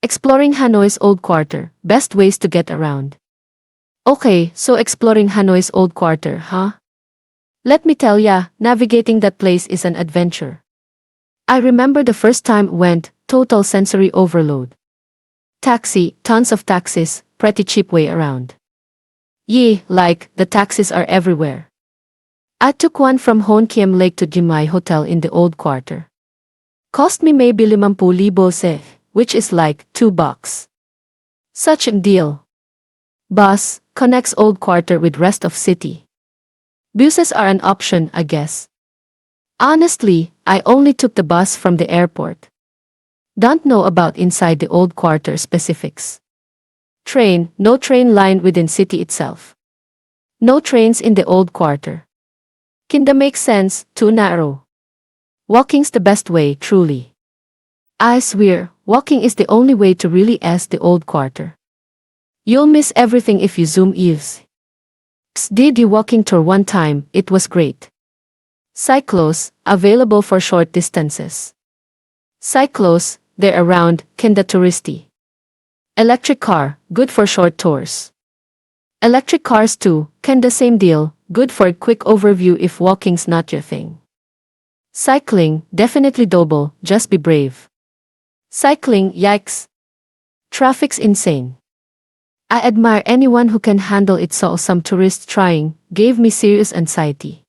Exploring Hanoi's Old Quarter, best ways to get around. Okay, so exploring Hanoi's Old Quarter, huh? Let me tell ya, navigating that place is an adventure. I remember the first time went, total sensory overload. Taxi, tons of taxis, pretty cheap way around. Yee, like, the taxis are everywhere. I took one from Hon Kiem Lake to Jimai Hotel in the Old Quarter. Cost me maybe 50,000 se, which is like $2. Such a deal. Bus connects Old Quarter with rest of city. Buses are an option, I guess. Honestly, I only took the bus from the airport. Don't know about inside the Old Quarter specifics. Train, no train line within city itself. No trains in the Old Quarter. Kinda makes sense, too narrow. Walking's the best way, truly. I swear, walking is the only way to really ask the Old Quarter. You'll miss everything if you zoom eaves. Did you walking tour one time, it was great. Cyclos, available for short distances. Cyclos, they're around, kinda touristy. Electric car, good for short tours. Electric cars too, kinda same deal, good for a quick overview if walking's not your thing. Cycling, definitely doable, just be brave. Cycling, yikes. Traffic's insane. I admire anyone who can handle it, so some tourists trying, gave me serious anxiety.